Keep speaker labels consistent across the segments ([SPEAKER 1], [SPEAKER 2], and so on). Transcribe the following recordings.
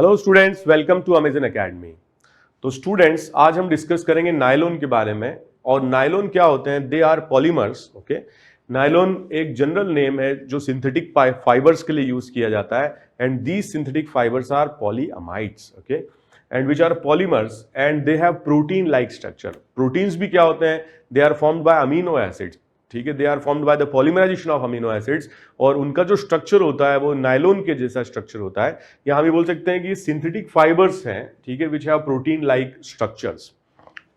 [SPEAKER 1] Hello students, welcome to Amazon academy. तो students, आज हम डिस्कस करेंगे नायलॉन के बारे में। और नायलॉन क्या होते हैं? They are polymers. Okay, nylon एक जनरल नेम है जो सिंथेटिक फाइबर्स के लिए यूज किया जाता है। And these synthetic fibres are polyamides. Okay, and which are polymers and they have protein like structure. Proteins भी क्या होते हैं? They are formed by amino acids. ठीक है, they are formed by the polymerisation of amino acids. और उनका जो structure होता है वो नायलॉन के जैसा स्ट्रक्चर होता है, या हम ये बोल सकते हैं कि सिंथेटिक फाइबर्स हैं, ठीक है, which have protein like structures.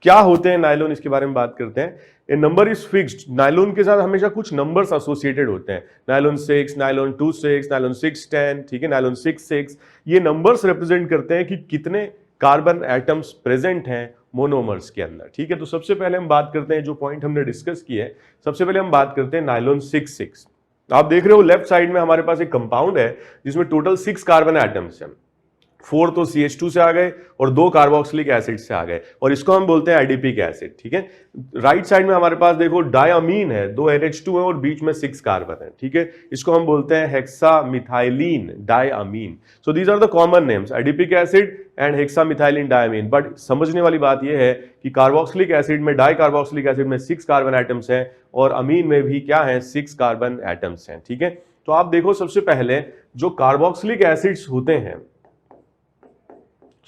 [SPEAKER 1] क्या होते हैं नायलॉन, इसके बारे में बात करते हैं। ए नंबर इज फिक्स्ड। नायलॉन के साथ हमेशा कुछ नंबर्स एसोसिएटेड होते हैं। नायलॉन 6, नायलॉन 26, नायलॉन 610, ठीक है, नायलॉन 66। ये नंबर्स रिप्रेजेंट करते हैं कि कितने कार्बन एटम्स प्रेजेंट हैं मोनोमर्स के अंदर। ठीक है, तो सबसे पहले हम बात करते हैं जो पॉइंट हमने डिस्कस किए। सबसे पहले हम बात करते हैं नायलॉन 66। आप देख रहे हो लेफ्ट साइड में हमारे पास एक कंपाउंड है जिसमें टोटल 6 कार्बन एटम्स हैं। 4 तो CH2 से आ गए और 2 कार्बोक्सिलिक एसिड से आ गए, और इसको हम बोलते हैं एडीपिक एसिड। ठीक है, राइट साइड में हमारे पास देखो डायमीन है, 2 NH2 है और बीच में 6 कार्बन है। ठीक है, इसको हम बोलते हैं hexamethylene diamine. So these are the common names, adipic acid and hexamethylene diamine. But समझने वाली बात यह है कि कार्बोक्सिलिक एसिड में, डाई कार्बोक्सिलिक एसिड में 6 कार्बन एटम्स हैं और अमीन में भी क्या है? 6 कार्बन एटम्स हैं। ठीक है, तो आप देखो सबसे पहले जो कार्बोक्सिलिक एसिड्स होते हैं,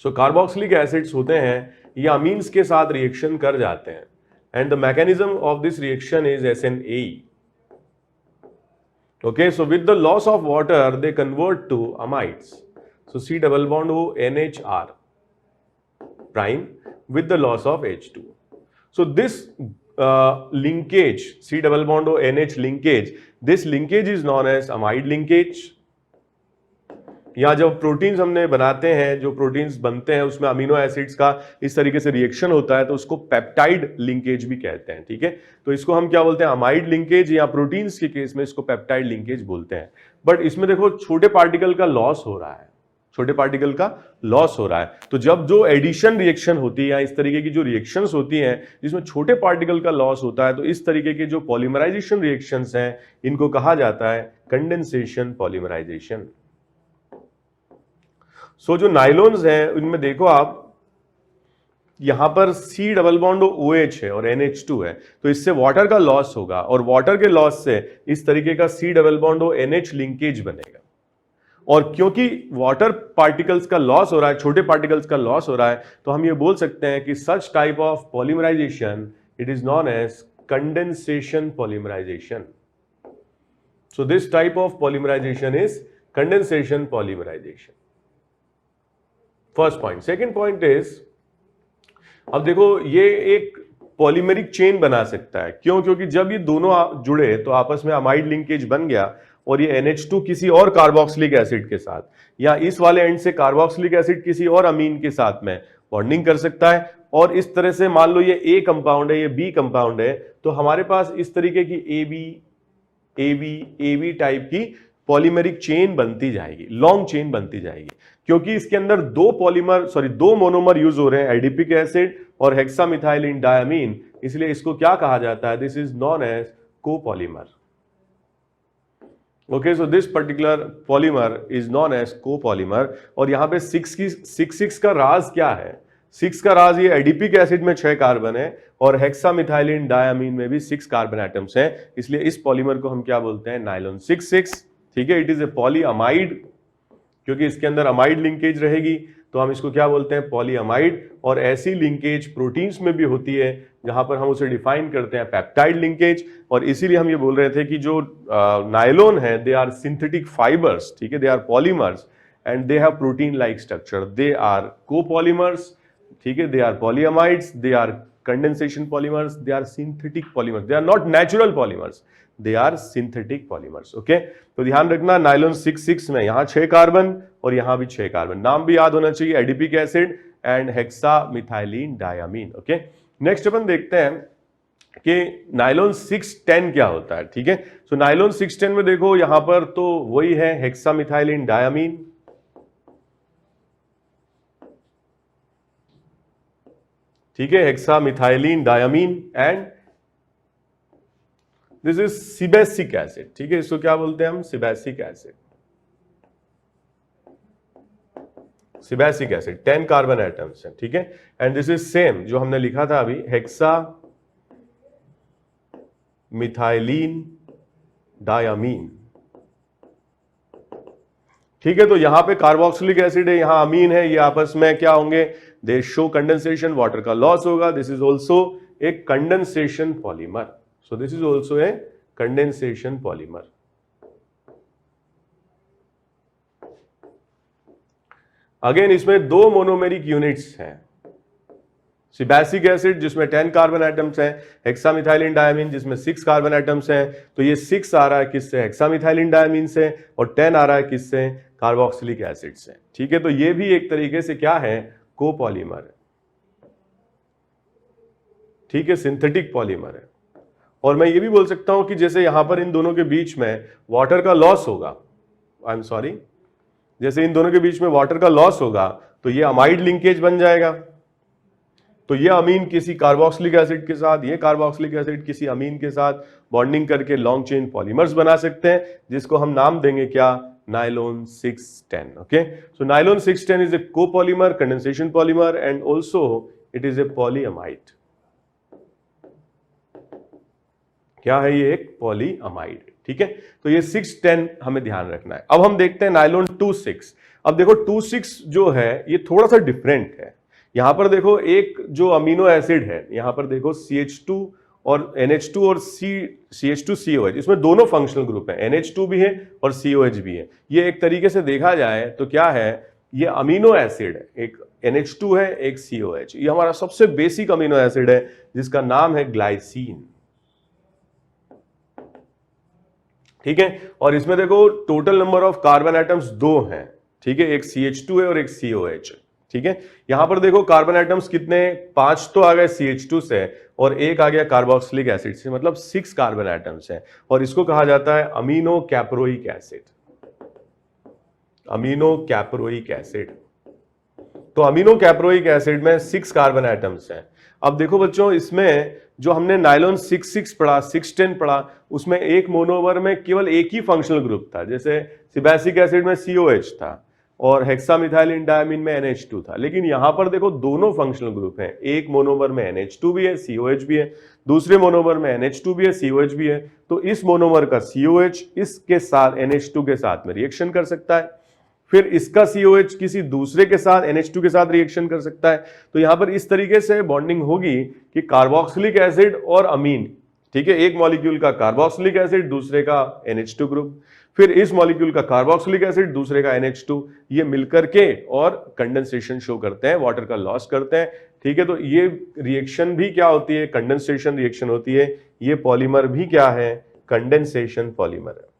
[SPEAKER 1] कार्बोक्सिलिक एसिड्स होते हैं, ये अमीन्स के साथ रिएक्शन कर जाते हैं। And the mechanism of this reaction is SNAE। Okay, so with the loss of water they convert to amides. So C double bond O NHR prime with the loss of H2. So this linkage, C double bond O NH linkage, this linkage is known as amide linkage। या जब proteins हमने बनाते हैं, जो proteins बनते हैं उसमें amino acids का इस तरीके से रिएक्शन होता है तो उसको पेप्टाइड लिंकेज भी कहते हैं। ठीक है, तो इसको हम क्या बोलते हैं? अमाइड लिंकेज, या प्रोटीन्स के केस में इसको पेप्टाइड लिंकेज बोलते हैं। बट इसमें देखो छोटे पार्टिकल का लॉस हो रहा है, छोटे पार्टिकल का लॉस हो रहा है। तो जब जो एडिशन रिएक्शन होती है या इस तरीके की जो रिएक्शंस होती हैं जिसमें छोटे पार्टिकल का लॉस होता है, तो इस तरीके के जो पॉलीमराइजेशन रिएक्शंस हैं इनको कहा जाता है कंडेंसेशन पॉलीमराइजेशन। सो जो नाइलॉन्स हैं उनमें देखो आप, यहां पर C डबल बॉन्ड OH है और NH2 है, तो इससे वाटर का लॉस होगा और वाटर के लॉस से इस तरीके का C double bond NH linkage बनेगा। और क्योंकि वाटर पार्टिकल्स का लॉस हो रहा है, छोटे पार्टिकल्स का लॉस हो रहा है, तो हम ये बोल सकते हैं कि such type of polymerisation it is known as condensation polymerisation. So this type of polymerisation is condensation polymerisation. First point. Second point is, अब देखो ये एक पॉलीमेरिक चेन बना सकता है। क्यों? क्योंकि जब ये दोनों जुड़े तो आपस में अमाइड लिंकेज बन गया और ये NH2 किसी और कार्बोक्सिलिक एसिड के साथ, या इस वाले एंड से कार्बोक्सिलिक एसिड किसी और अमीन के साथ में बॉन्डिंग कर सकता है। और इस तरह से मान लो ये A कंपाउंड है, ये B कंपाउंड है, तो हमारे पास इस तरीके की AB टाइप की पॉलीमेरिक चेन बनती जाएगी, लॉन्ग चेन बनती जाएगी। क्योंकि इसके अंदर दो मोनोमर यूज हो रहे हैं, एडिपिक एसिड और हेक्सामिथाइलिन डायमीन, इसलिए इसको क्या कहा जाता है? This is known as copolymer. Okay, so this particular polymer is known as copolymer. और यहां पे 6 का राज क्या है? 6 का राज, ये एडिपिक एसिड में 6 कार्बन है और हेक्सामिथाइलिन डायमीन में भी 6 कार्बन एटम्स हैं, इसलिए इस पॉलीमर को हम क्या बोलते हैं? नायलॉन 66। ठीक है, इट इज ए पॉलीअमाइड, क्योंकि इसके अंदर अमाइड लिंकेज रहेगी तो हम इसको क्या बोलते हैं? पॉलीअमाइड। और ऐसी लिंकेज प्रोटीन्स में भी होती है जहां पर हम उसे डिफाइन करते हैं पेप्टाइड लिंकेज। और इसीलिए हम ये बोल रहे थे कि जो नायलॉन है दे आर सिंथेटिक फाइबर्स, ठीक है, they are polymers and they have protein like structure, they are copolymers, ठीक है, they are polyamides, they are condensation polymers, they are synthetic polymers, they are not natural polymers, they are synthetic polymers. Okay, तो ध्यान रखना nylon 66 में यहां 6 carbon और यहां भी 6 कार्बन। नाम भी याद होना चाहिए, adipic acid and hexamethylene diamine. Okay, next अपन देखते हैं कि नायलॉन 610 क्या होता है। ठीक है, सो नायलॉन 610 में देखो यहां पर तो वही है हेक्सामिथाइलिन डायमीन, ठीक है, hexamethylene diamine and this is sebacic acid. ठीक है, इसको क्या बोलते हैं हम? Sebacic acid. Sebacic acid 10 carbon atoms हैं, ठीक है। एंड दिस इज सेम जो हमने लिखा था अभी, हेक्सा मिथाइलिन डायमीन, ठीक है। तो यहां पे कार्बोक्सिलिक एसिड है, यहां अमीन है, ये आपस में क्या होंगे, दे शो कंडेंसेशन, वाटर का लॉस होगा। This is also a condensation polymer, so this is also a condensation polymer. Again इसमें दो मोनोमेरिक यूनिट्स हैं, सिबैसिक एसिड जिसमें 10 कार्बन एटम्स हैं, हेक्सामिथाइलिन डायमीन जिसमें 6 कार्बन एटम्स हैं। तो ये 6 आ रहा है किससे, हेक्सामिथाइलिन डायमीन से, और 10 आ रहा है किससे, कार्बोक्सिलिक एसिड से, ठीक है। तो ये भी एक तरीके से क्या है, कोपॉलीमर है, ठीक है, सिंथेटिक पॉलीमर है। और मैं ये भी बोल सकता हूं कि जैसे यहां पर इन दोनों के बीच में वाटर का लॉस होगा, आई एम सॉरी, जैसे इन दोनों के बीच में वाटर का लॉस होगा तो ये अमाइड लिंकेज बन जाएगा। तो ये अमीन किसी कार्बोक्सिलिक एसिड के साथ, ये कार्बोक्सिलिक एसिड किसी अमीन के साथ बॉन्डिंग करके लॉन्ग चेन पॉलीमर्स बना सकते हैं, जिसको हम नाम देंगे क्या, nylon 610। Okay, so nylon 610 is a copolymer, condensation polymer, and also it is A polyamide. क्या है ये, एक पॉलीअमाइड, ठीक है। तो ये 610 हमें ध्यान रखना है। अब हम देखते हैं नायलॉन 26। अब देखो 26 जो है ये थोड़ा सा डिफरेंट है। यहां पर देखो एक जो अमीनो एसिड है, यहां पर देखो CH2 और NH2 और CH2COH, इसमें दोनों फंक्शनल ग्रुप है, NH2 भी है और COH भी है। ये एक तरीके से देखा जाए तो क्या है, ये अमीनो एसिड है, एक NH2 है, एक COH। ये हमारा सबसे बेसिक अमीनो एसिड है जिसका नाम है ग्लाइसीन, ठीक है। और इसमें देखो total number of carbon atoms 2 हैं, ठीक है, एक CH2 है और एक COH, ठीक है। यहां पर देखो कार्बन एटम्स कितने, 5 तो आ गए CH2 से और एक आ गया कार्बोक्सिलिक एसिड से, मतलब 6 कार्बन एटम्स हैं। और इसको कहा जाता है amino caproic acid, amino caproic acid. तो अमीनो कैप्रोइक एसिड में 6 कार्बन एटम्स हैं। अब देखो बच्चों, इसमें जो हमने नायलॉन 66 पढ़ा, 610 पढ़ा, उसमें एक मोनोमर में केवल एक ही फंक्शनल ग्रुप था, जैसे सिबैसिक एसिड में COH था और हेक्सामिथाइलिन डायमीन में NH2 था। लेकिन यहां पर देखो दोनों फंक्शनल ग्रुप हैं, एक मोनोमर में NH2 भी है, COH भी है, दूसरे मोनोमर में NH2 भी है, COH भी है। तो इस मोनोमर का COH इसके साथ NH2 के साथ में रिएक्शन कर सकता है, फिर इसका COH किसी दूसरे के साथ NH2 के साथ रिएक्शन कर सकता है। तो यहां पर इस तरीके से बॉन्डिंग होगी कि कार्बोक्सिलिक एसिड और अमीन, ठीक है, एक मॉलिक्यूल का कार्बोक्सिलिक एसिड, दूसरे का NH2 ग्रुप, फिर इस मॉलिक्यूल का कार्बोक्सिलिक एसिड, दूसरे का NH2, ये मिलकर के और कंडेंसेशन शो करते हैं, वाटर का लॉस करते हैं, ठीक है। तो ये रिएक्शन भी क्या होती है, कंडेंसेशन रिएक्शन होती है। ये पॉलीमर भी क्या है, कंडेंसेशन पॉलीमर है।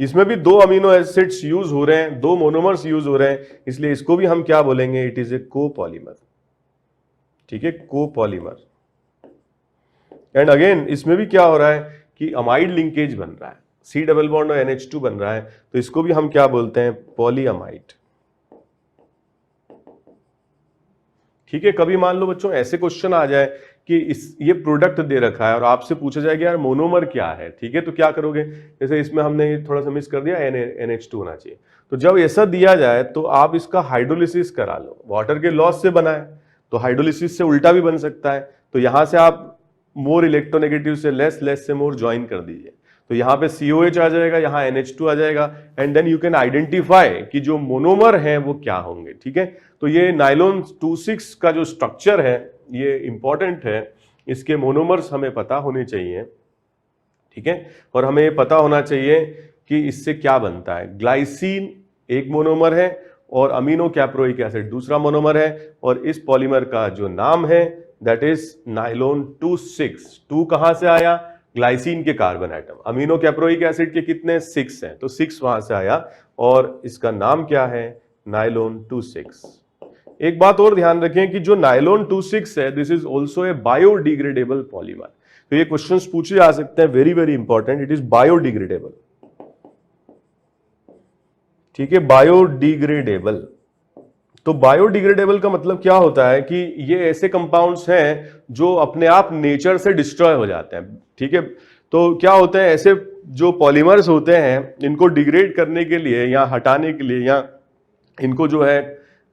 [SPEAKER 1] इसमें भी 2 अमीनो एसिड्स यूज हो रहे हैं, 2 मोनोमर्स यूज हो रहे हैं, इसलिए इसको भी हम क्या बोलेंगे, इट इज ए कोपॉलीमर, ठीक है, कोपॉलीमर। एंड अगेन इसमें भी क्या हो रहा है कि अमाइड लिंकेज बन रहा है, C डबल बॉन्ड और NH2 बन रहा है, तो इसको भी हम क्या बोलते हैं, पॉलीअमाइड, ठीक है। कभी मान लो बच्चों ऐसे क्वेश्चन आ जाए कि ये प्रोडक्ट दे रखा है और आपसे पूछा जाए कि यार मोनोमर क्या है, ठीक है, तो क्या करोगे, जैसे इसमें हमने थोड़ा सा मिस कर दिया, NH2 होना चाहिए। तो जब ऐसा दिया जाए तो आप इसका हाइड्रोलिसिस करा लो, वाटर के लॉस से बनाए तो हाइड्रोलिसिस से उल्टा भी बन सकता है। तो यहां से आप मोर इलेक्ट्रोनेगेटिव से लेस, लेस से मोर ज्वाइन कर दीजिए, तो यहां पे COH आ जाएगा, यहां NH2 आ जाएगा, and then you can identify कि जो मोनोमर हैं वो क्या होंगे, ठीक है। तो ये नायलॉन 26 का जो स्ट्रक्चर है ये इंपॉर्टेंट है, इसके मोनोमर्स हमें पता होने चाहिए, ठीक है। और हमें ये पता होना चाहिए कि इससे क्या बनता है, ग्लाइसीन एक मोनोमर है और अमीनो कैप्रोइक एसिड दूसरा मोनोमर है, और इस पॉलीमर का जो नाम है दैट इज नायलॉन 26। 2 कहां से आया, ग्लाइसीन के carbon atom, amino caproic acid के कितने, 6 हैं, तो 6 वहां से आया और इसका नाम क्या है, नायलॉन 26। एक बात और ध्यान रखें कि जो नायलॉन 26 है, this is also a biodegradable polymer. तो ये क्वेश्चंस पूछे जा सकते हैं, very very important, it is biodegradable, ठीक है, बायोडिग्रेडेबल। तो बायोडिग्रेडेबल का मतलब क्या होता है कि ये ऐसे कंपाउंड्स हैं जो अपने आप नेचर से डिस्ट्रॉय हो जाते हैं, ठीक है। तो क्या होते हैं, ऐसे जो पॉलीमर्स होते हैं इनको डिग्रेड करने के लिए या हटाने के लिए या इनको जो है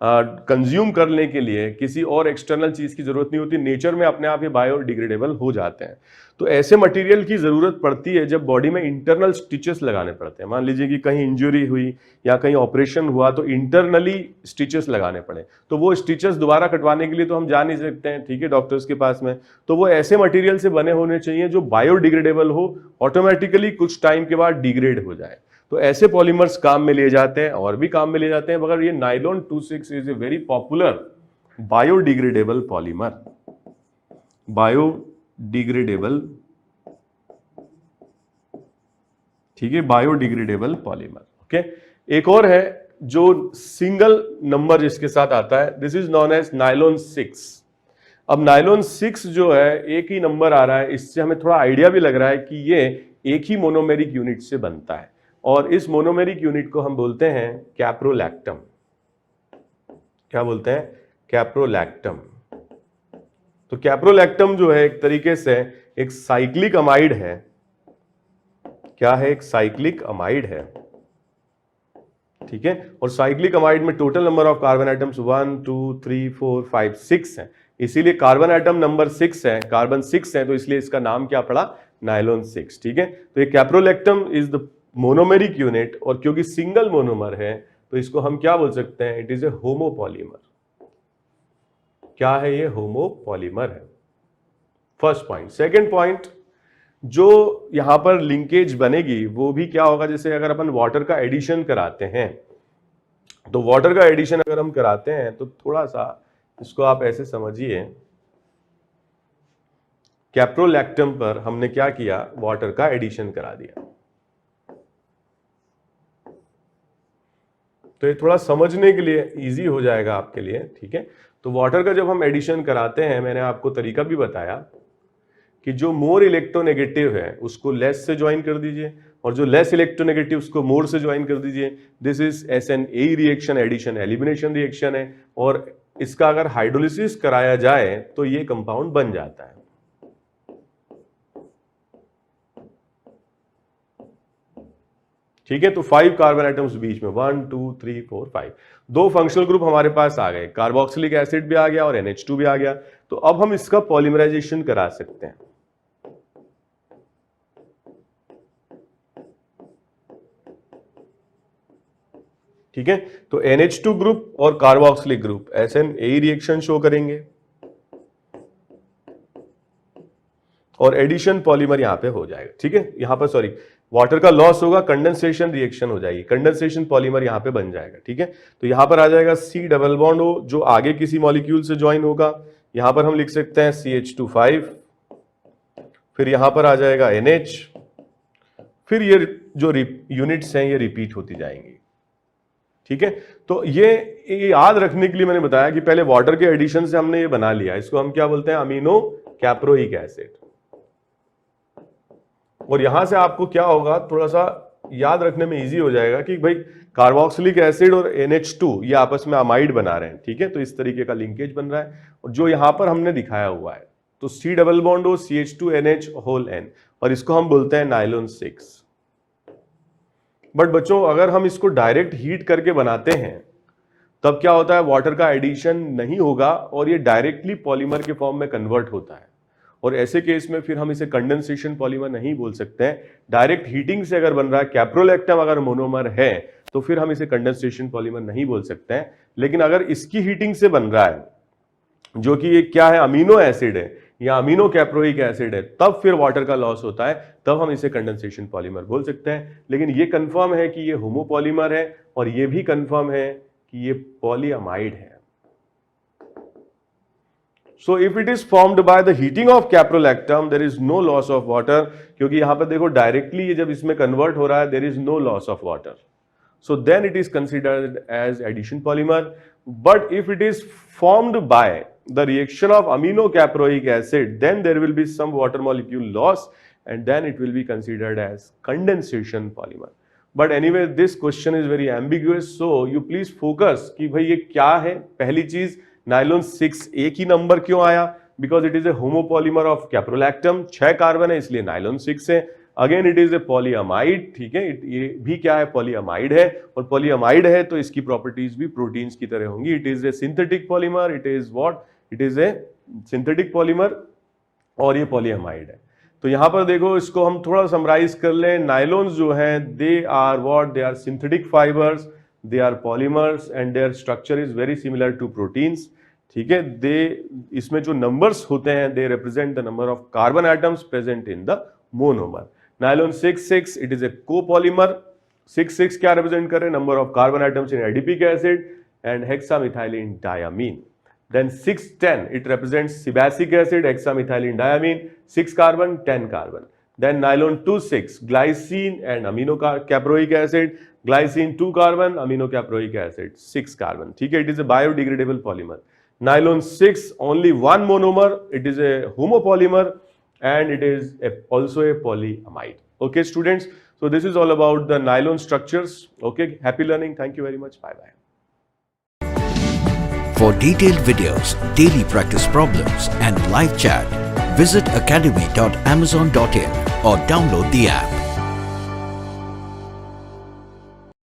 [SPEAKER 1] कंज्यूम करने के लिए किसी और एक्सटर्नल चीज की जरूरत नहीं होती, नेचर में अपने आप ये बायोडिग्रेडेबल हो जाते हैं। तो ऐसे मटेरियल की जरूरत पड़ती है जब बॉडी में इंटरनल स्टिचेस लगाने पड़ते हैं। मान लीजिए कि कहीं इंजरी हुई या कहीं ऑपरेशन हुआ तो इंटरनली स्टिचेस लगाने पड़े, तो वो स्टिचेस दोबारा कटवाने के लिए तो हम जा नहीं सकते हैं, ठीक है, डॉक्टर्स के पास में। तो वो ऐसे मटेरियल से बने होने चाहिए जो बायोडिग्रेडेबल हो, ऑटोमेटिकली कुछ टाइम के बाद डिग्रेड हो जाए। तो ऐसे पॉलीमर्स काम में लिए जाते हैं और भी काम में लिए जाते हैं, मगर ये nylon 26 is a very popular biodegradable polymer. Biodegradable, ठीक है, बायोडिग्रेडेबल पॉलीमर। ओके, एक और है जो सिंगल नंबर जिसके साथ आता है, this is known as nylon 6। अब नाइलॉन 6 जो है एक ही नंबर आ रहा है, इससे हमें थोड़ा आइडिया भी लग रहा है कि ये एक ही मोनोमेरिक यूनिट से बनता है और इस मोनोमेरिक यूनिट को हम बोलते हैं कैप्रोलैक्टम। क्या बोलते हैं? कैप्रोलैक्टम। तो कैप्रोलैक्टम जो है एक तरीके से एक साइक्लिक अमाइड है। क्या है? एक साइक्लिक अमाइड है, ठीक है। और साइक्लिक अमाइड में total number of carbon atoms 1 2 3 4 5 6 है, इसीलिए कार्बन एटम नंबर 6 है, कार्बन 6 है, तो इसलिए इसका नाम क्या पड़ा? नाइलॉन 6, ठीक है। तो ये caprolactam is the monomeric unit, और क्योंकि सिंगल मोनोमर है तो इसको हम क्या बोल सकते हैं? It is A homopolymer. क्या है ये? होमोपॉलीमर है। First point. सेकंड पॉइंट, जो यहां पर लिंकेज बनेगी वो भी क्या होगा? जैसे अगर अपन वाटर का एडिशन कराते हैं, तो वाटर का एडिशन अगर हम कराते हैं तो थोड़ा सा इसको आप ऐसे समझिए, कैप्रोलैक्टम पर हमने क्या किया? वाटर का एडिशन करा दिया। तो ये थोड़ा समझने के लिए इजी हो जाएगा आपके लिए, ठीक है। तो वाटर का जब हम एडिशन कराते हैं, मैंने आपको तरीका भी बताया कि जो मोर इलेक्ट्रोनेगेटिव है उसको लेस से ज्वाइन कर दीजिए और जो लेस इलेक्ट्रोनेगेटिव उसको मोर से ज्वाइन कर दीजिए। This is SN-AE reaction, addition elimination reaction है, और इसका अगर हाइड्रोलिसिस कराया जाए तो ये कंपाउंड बन जाता है। ठीक है, तो 5 कार्बन एटम्स बीच में, 1 2 3 4 5, 2 फंक्शनल ग्रुप हमारे पास आ गए, कार्बोक्सिलिक एसिड भी आ गया और NH2 भी आ गया। तो अब हम इसका पॉलीमराइजेशन करा सकते हैं। ठीक है, तो NH2 ग्रुप और carboxylic group SN-AE reaction show करेंगे और एडिशन पॉलीमर यहां पे हो जाएगा। ठीक है, यहां पर सॉरी, वाटर का लॉस होगा, कंडेंसेशन रिएक्शन हो जाएगी, कंडेंसेशन पॉलीमर यहां पे बन जाएगा। ठीक है, तो यहां पर आ जाएगा C डबल बॉन्ड O जो आगे किसी मॉलिक्यूल से ज्वाइन होगा। यहां पर हम लिख सकते हैं CH2 5, फिर यहां पर आ जाएगा NH, फिर ये जो यूनिट्स हैं ये रिपीट होती जाएंगी। ठीक है, तो ये याद रखने के लिए मैंने बताया कि पहले वाटर के एडिशन से हमने ये बना लिया, इसको हम क्या बोलते हैं? Amino caproic acid. और यहां से आपको क्या होगा, थोड़ा सा याद रखने में इजी हो जाएगा कि भाई कार्बोक्सिलिक एसिड और NH2 ये आपस में अमाइड बना रहे हैं। ठीक है, तो इस तरीके का लिंकेज बन रहा है और जो यहां पर हमने दिखाया हुआ है, तो C double bond O CH2NH whole N, और इसको हम बोलते हैं नाइलॉन 6। बट बच्चों, अगर हम इसको डायरेक्ट हीट करके बनाते हैं तब क्या होता है? वाटर का एडिशन नहीं होगा और ये डायरेक्टली पॉलीमर के फॉर्म में कन्वर्ट होता है, और ऐसे केस में फिर हम इसे कंडेंसेशन पॉलीमर नहीं बोल सकते हैं। डायरेक्ट हीटिंग से अगर बन रहा है, कैप्रोलैक्टम अगर मोनोमर है, तो फिर हम इसे कंडेंसेशन पॉलीमर नहीं बोल सकते हैं। लेकिन अगर इसकी हीटिंग से बन रहा है, जो कि ये क्या है? अमीनो एसिड है या अमीनो कैप्रोइक एसिड है, तब फिर वाटर का लॉस होता है, तब हम इसे कंडेंसेशन पॉलीमर बोल सकते हैं। लेकिन ये कंफर्म है कि ये होमोपॉलीमर है, और ये भी कंफर्म है कि ये पॉलीअमाइड है। So if it is formed by the heating of caprolactam, there is no loss of water, क्योंकि यहां पर देखो डायरेक्टली ये जब इसमें कन्वर्ट हो रहा है, there is no loss of water. So then it is considered as addition polymer. But if it is formed by the reaction of amino caproic acid, then there will be some water molecule loss, and then it will be considered as condensation polymer. But anyway, this question is very ambiguous, so you please focus कि भाई ये क्या है। पहली चीज, nylon 6 एक ही number क्यों आया? Because it is A homopolymer of caprolactam, 6 carbon है इसलिए नाइलॉन 6 है। Again it is A polyamide, ठीक है, ये भी क्या है, पॉलीअमाइड है, और पॉलीअमाइड है तो इसकी प्रॉपर्टीज भी प्रोटीन्स की तरह होंगी। It is A synthetic polymer, it is what, it is A synthetic polymer, और ये पॉलीअमाइड है। तो यहां पर देखो, इसको हम थोड़ा समराइज कर लें। नायलॉन्स जो हैं, they are what, they are synthetic fibres, they are polymers and their structure is very similar to proteins, ठीक है। दे, इसमें जो नंबर्स होते हैं, they represent the number of carbon atoms present in the monomer. Nylon 6,6 it is a copolymer. 6,6 क्या represent कर रहे हैं, number of carbon atoms in adipic acid and hexamethylene diamine. Then 6,10 it represents sebacic acid, hexamethylene diamine, 6 carbon, 10 carbon. Then nylon 2,6 glycine and aminocaproic acid, glycine 2 carbon, aminocaproic acid 6 carbon. ठीक है, it is a biodegradable polymer. Nylon 6 only one monomer, it is a homopolymer and it is also a polyamide. Okay students, so this is all about the nylon structures. Okay, happy learning, thank you very much, bye bye.
[SPEAKER 2] For detailed videos, daily practice problems and live chat, visit academy.amazon.in or download the app.